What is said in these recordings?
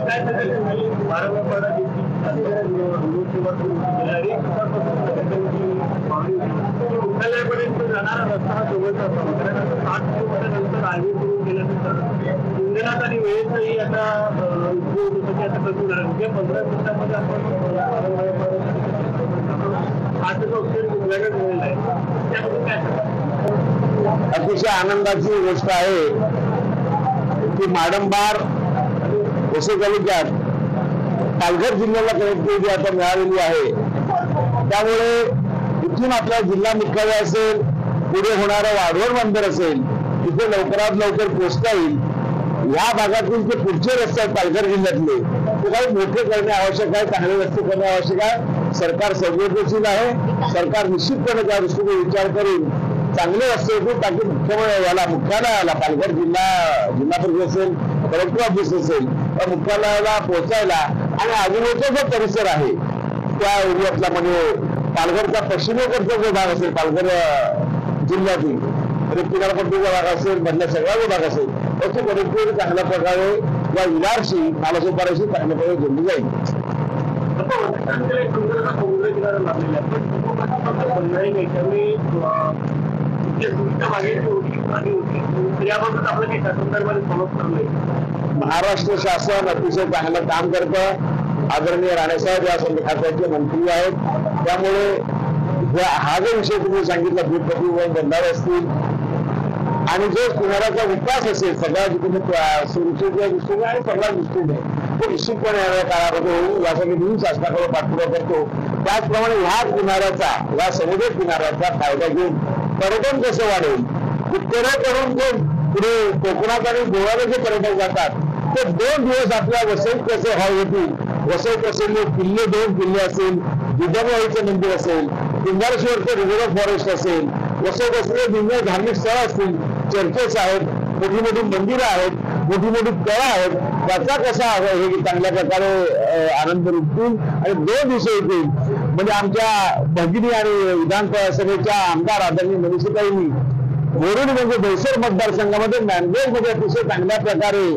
काय सांगायचं वारंवार मुख्यालयापर्यंत जाणारा रस्ता हा जवळचा असावा, कारण आता 60 किलोमीटर नंतर हायवे सुरू केल्यानंतर इंधनात आणि वेळेचंही आता उपयोग होतं की आता कमी होणार आहे. म्हणजे 15 मिनिटांमध्ये आपण 8 ऑक्सिजन वेगळं मिळेल आहे, त्यामध्ये काय सांगा? अतिशय आनंदाची गोष्ट आहे की माडंबार वसई तालुक्यात पालघर जिल्ह्याला कनेक्टिव्हिटी आता मिळालेली आहे. त्यामुळे इथून आपल्या जिल्हा मुख्यालय असेल, पुढे होणारं वाढवण बंदर असेल, तिथे लवकरात लवकर पोहोचता येईल. या भागातील जे पुढचे रस्ते आहेत पालघर जिल्ह्यातले ते काही मोठे करणे आवश्यक आहे, चांगले रस्ते करणे आवश्यक आहे. सरकार संवेदनशील आहे. सरकार निश्चितपणे त्या दृष्टीने विचार करून चांगले रस्ते होतील, ताकी मुख्यालयाला पालघर जिल्हा परिषद असेल, कलेक्टर ऑफिस असेल, मुख्यालयाला पोहोचायला आणि आजूबाजूचा जो परिसर आहे त्या एरियातला म्हणजे पालघरचा पश्चिमेकडचा जो भाग असेल पालघर जिल्ह्यातील किनारपट्टीचा भाग असेल, मधल्या सगळा जो भाग असेल त्याची कनेक्टिव्हिटी चांगल्या प्रकारे या विरारशी नालासोपाराशी चांगल्या प्रकारे जोडली जाईल. समुद्र किनारा लागलेला महाराष्ट्र शासन अतिशय चांगलं काम करतं. आदरणीय राणेसाहेब या खात्याचे मंत्री आहेत. त्यामुळे हा जो विषय तुम्ही सांगितला द्वीपकल्प बंधारे असतील आणि जो किनाऱ्याचा विकास असेल सगळ्या सुरक्षेच्या दृष्टीने आणि सगळ्या दृष्टीने तो निश्चितपणे येणाऱ्या काळामध्ये होईल यासाठी मी शासनाकडे पाठपुरावा करतो. त्याचप्रमाणे ह्या किनाऱ्याचा या समुद्र किनाऱ्याचा फायदा घेऊन पर्यटन कसं वाढेल, उत्तरेकडून जे पुढे कोकणात आणि गोव्याला जे पर्यटक जातात ते 2 दिवस आपल्या वसईत कसे हॉल होतील. वसईत असलेले किल्ले 2 किल्ले असेल, जिजाबाईचं मंदिर असेल, पिंजारेश्वरचं रिव्हर फॉरेस्ट असेल, वसईत असलेले भिन्न धार्मिक स्थळं असतील, चर्चेस आहेत, मोठी मोठी मंदिरं आहेत, मोठी मोठी तळं आहेत, त्याचा कसा हे चांगल्या प्रकारे आनंद लुटतील आणि 2 दिवस येतील. म्हणजे आमच्या भगिनी आणि विधानसभेच्या आमदार आदरणीय मनीषाताईंनी बोरुली म्हणजे दहिसर मतदारसंघामध्ये मॅनग्रोव्हमध्ये अतिशय चांगल्या प्रकारे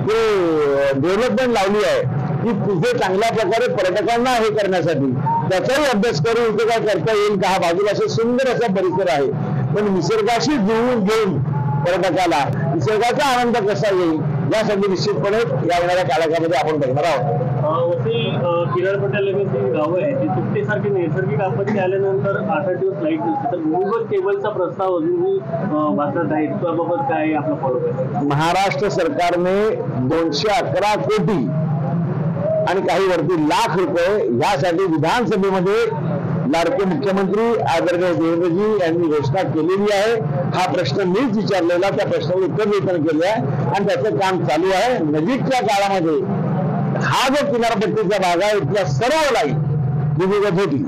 डेव्हलपमेंट लावली आहे की तिथे चांगल्या प्रकारे पर्यटकांना हे करण्यासाठी त्याचाही अभ्यास करून इथे काय करता येईल का. हा बाजूला असे सुंदर असा परिसर आहे, पण निसर्गाशी जुळवून घेऊन पर्यटकाला निसर्गाचा आनंद कसा येईल यासाठी निश्चितपणे या येणाऱ्या काळामध्ये आपण बघणार आहोत. वसई किनारपट्ट्यालगत जी गावं आहे ती तुटतेसारखी नैसर्गिक आपत्ती आल्यानंतर 8 दिवस लाईट नसते, तर भूमिगत केबलचा प्रस्ताव अजूनही वाचत आहे. त्याबाबत काय आपलं फॉलो आहे? महाराष्ट्र सरकारने 211 कोटी आणि काही वरती लाख रुपये यासाठी विधानसभेमध्ये लाडके मुख्यमंत्री आदरणीय देवेंद्रजी यांनी घोषणा केलेली आहे. हा प्रश्न मीच विचारलेला, त्या प्रश्नाला उत्तर देताना केलं आहे आणि त्याचं काम चालू आहे. नजीकच्या काळामध्ये हा जो किनारपट्टीचा भाग आहे इथल्या सर्व लाईन भूमिगत होती.